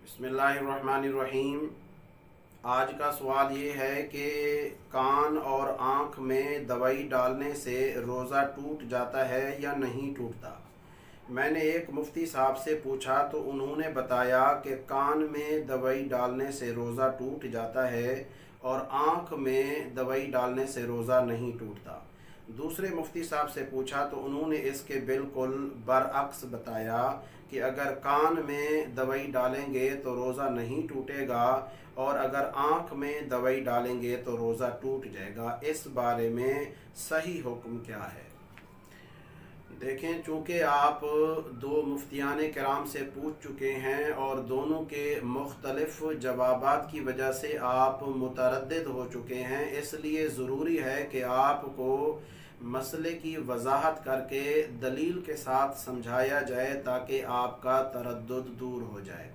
बिस्मिल्लाहिर्रहमानिर्रहीम। आज का सवाल ये है कि कान और आँख में दवाई डालने से रोज़ा टूट जाता है या नहीं टूटता। मैंने एक मुफ्ती साहब से पूछा तो उन्होंने बताया कि कान में दवाई डालने से रोज़ा टूट जाता है और आँख में दवाई डालने से रोज़ा नहीं टूटता। दूसरे मुफ्ती साहब से पूछा तो उन्होंने इसके बिल्कुल बरअक्स बताया कि अगर कान में दवाई डालेंगे तो रोज़ा नहीं टूटेगा और अगर आँख में दवाई डालेंगे तो रोज़ा टूट जाएगा। इस बारे में सही हुक्म क्या है? देखें, चूँकि आप दो मुफ्तियान किराम से पूछ चुके हैं और दोनों के मुख्तलिफ जवाबात की वजह से आप मुतरद्दिद हो चुके हैं, इसलिए ज़रूरी है कि आपको मसले की वजाहत करके दलील के साथ समझाया जाए ताकि आपका तरद्दुद दूर हो जाए।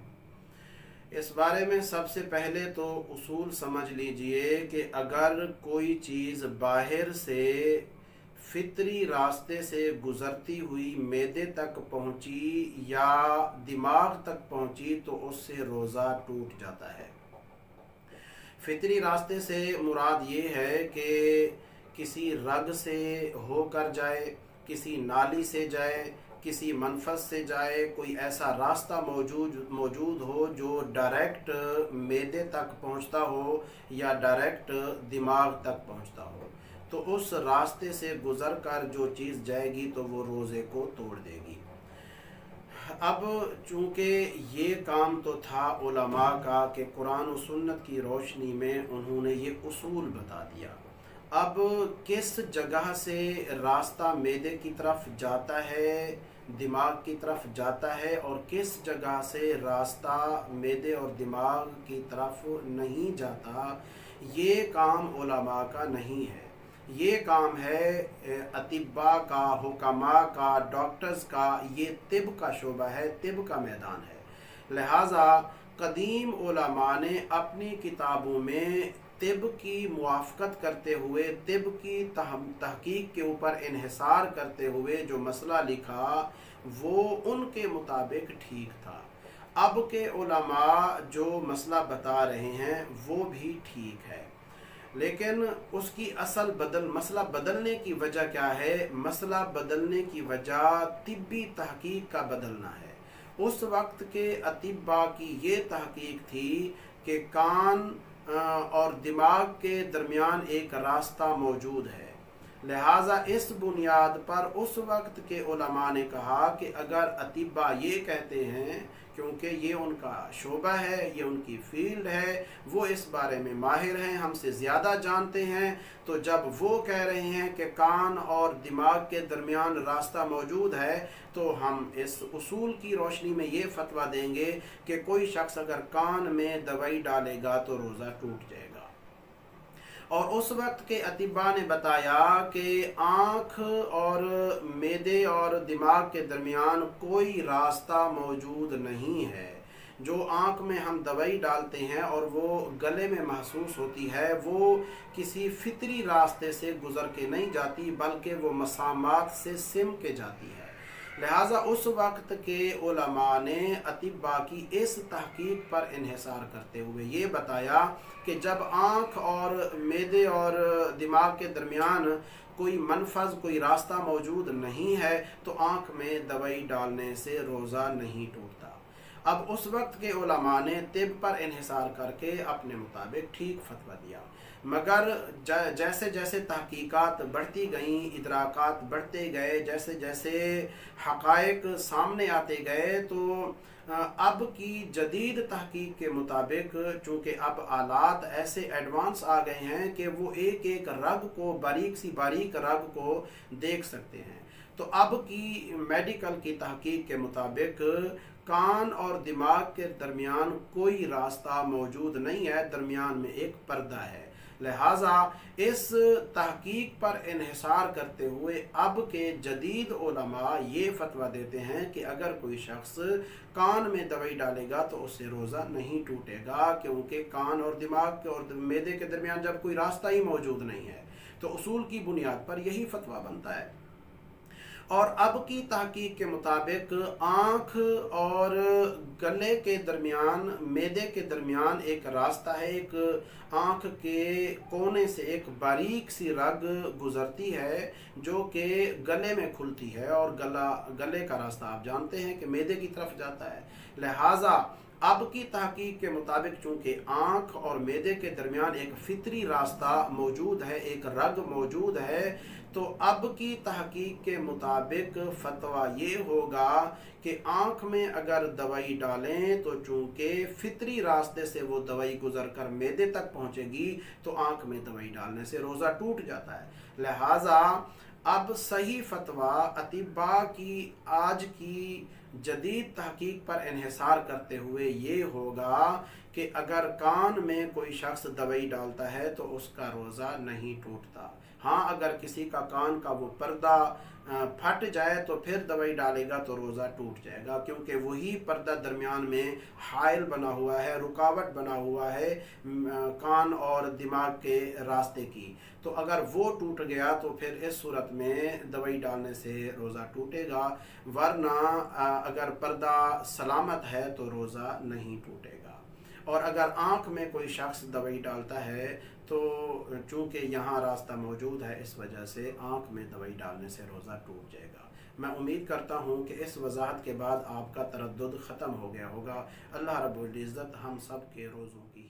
इस बारे में सबसे पहले तो उसूल समझ लीजिए कि अगर कोई चीज़ बाहर से फितरी रास्ते से गुज़रती हुई मैदे तक पहुंची या दिमाग तक पहुंची तो उससे रोज़ा टूट जाता है। फितरी रास्ते से मुराद ये है कि किसी रग से होकर जाए, किसी नाली से जाए, किसी मनफस से जाए, कोई ऐसा रास्ता मौजूद हो जो डायरेक्ट मैदे तक पहुंचता हो या डायरेक्ट दिमाग तक पहुंचता हो, तो उस रास्ते से गुज़र कर जो चीज़ जाएगी तो वो रोज़े को तोड़ देगी। अब चूँकि ये काम तो था उलमा का कि कुरान और सुन्नत की रोशनी में उन्होंने ये उसूल बता दिया। अब किस जगह से रास्ता मैदे की तरफ जाता है, दिमाग की तरफ जाता है, और किस जगह से रास्ता मैदे और दिमाग की तरफ नहीं जाता, ये काम उलमा का नहीं है। ये काम है अतिब्बा का, हुक्मा का, डॉक्टर्स का। ये तिब का शोबा है, तिब का मैदान है। लिहाजा कदीम उलमा ने अपनी किताबों में तिब की मुआफ़क़त करते हुए, तिब की तहकीक के ऊपर इन्हिसार करते हुए जो मसला लिखा वो उनके मुताबिक ठीक था। अब के उलमा जो मसला बता रहे हैं वो भी ठीक है, लेकिन उसकी मसला बदलने की वजह क्या है? मसला बदलने की वजह तिब्बी तहकीक का बदलना है। उस वक्त के अतिब्बा की ये तहकीक थी कि कान और दिमाग के दरमियान एक रास्ता मौजूद है। लिहाजा इस बुनियाद पर उस वक्त के उलमा ने कहा कि अगर अतिब्बा ये कहते हैं, क्योंकि ये उनका शोबा है, ये उनकी फील्ड है, वो इस बारे में माहिर हैं, हमसे ज़्यादा जानते हैं, तो जब वो कह रहे हैं कि कान और दिमाग के दरमियान रास्ता मौजूद है तो हम इस उसूल की रोशनी में ये फतवा देंगे कि कोई शख्स अगर कान में दवाई डालेगा तो रोज़ा टूट जाएगा। और उस वक्त के अतिब्बा ने बताया कि आँख और मैदे और दिमाग के दरमियान कोई रास्ता मौजूद नहीं है। जो आँख में हम दवाई डालते हैं और वो गले में महसूस होती है, वो किसी फितरी रास्ते से गुज़र के नहीं जाती, बल्कि वो मसामात से सिम के जाती है। लिहाजा उस वक्त के उलमा ने अतिब्बा की इस तहकीक पर इन्हिसार करते हुए ये बताया कि जब आँख और मैदे और दिमाग के दरमियान कोई मनफज, कोई रास्ता मौजूद नहीं है तो आँख में दवाई डालने से रोज़ा नहीं टूटता। अब उस वक्त के उलमा ने तिब पर इन्हिसार करके अपने मुताबिक ठीक फतवा दिया, मगर जैसे जैसे तहकीकात बढ़ती गईं, इदराकात बढ़ते गए, जैसे जैसे हक़ाइक़ सामने आते गए, तो अब की जदीद तहकीक के मुताबिक चूँकि अब आलात ऐसे एडवांस आ गए हैं कि वो एक एक रग को, बारीक रग को देख सकते हैं, तो अब की मेडिकल की तहकीक के मुताबिक कान और दिमाग के दरमियान कोई रास्ता मौजूद नहीं है, दरमियान में एक पर्दा है। लिहाजा इस तहकीक पर इन्हिसार करते हुए अब के जदीद उलमा ये फतवा देते हैं कि अगर कोई शख्स कान में दवाई डालेगा तो उससे रोज़ा नहीं टूटेगा, क्योंकि कान और दिमाग के और मैदे के दरमियान जब कोई रास्ता ही मौजूद नहीं है तो उसूल की बुनियाद पर यही फतवा बनता है। اور اب کی تحقیق کے مطابق آنکھ اور گلے کے درمیان، معدے کے درمیان ایک راستہ ہے، ایک آنکھ کے کونے سے ایک باریک سی رگ گزرتی ہے جو کہ گلے میں کھلتی ہے، اور گلے کا راستہ آپ جانتے ہیں کہ معدے کی طرف جاتا ہے۔ لہٰذا اب کی تحقیق کے مطابق چونکہ آنکھ اور معدے کے درمیان ایک فطری راستہ موجود ہے، ایک رگ موجود ہے، تو اب کی تحقیق کے مطابق فتویٰ یہ ہوگا کہ آنکھ میں اگر دوائی ڈالیں تو چونکہ فطری راستے سے وہ دوائی گزر کر معدے تک پہنچے گی تو آنکھ میں دوائی ڈالنے سے روزہ ٹوٹ جاتا ہے۔ لہٰذا اب صحیح فتویٰ اطباء کی آج کی جدید تحقیق پر انحصار کرتے ہوئے یہ ہوگا کہ اگر کان میں کوئی شخص دوائی ڈالتا ہے تو اس کا روزہ نہیں ٹوٹتا۔ ہاں، اگر کسی کا کان کا وہ پردہ پھٹ جائے تو پھر دوائی ڈالے گا تو روزہ ٹوٹ جائے گا، کیونکہ وہی پردہ درمیان میں حائل بنا ہوا ہے، رکاوٹ بنا ہوا ہے کان اور دماغ کے راستے کی، تو اگر وہ ٹوٹ گیا تو پھر اس صورت میں دوائی ڈالنے سے روزہ ٹوٹے گا، ورنہ اگر پردہ سلامت ہے تو روزہ نہیں ٹوٹے گا۔ اور اگر آنکھ میں کوئی شخص دوائی ڈالتا ہے تو چونکہ یہاں راستہ موجود ہے، اس وجہ سے آنکھ میں دوائی ڈالنے سے روزہ ٹوٹ جائے گا۔ میں امید کرتا ہوں کہ اس وضاحت کے بعد آپ کا تردد ختم ہو گیا ہوگا۔ اللہ رب العزت ہم سب کے روزوں کی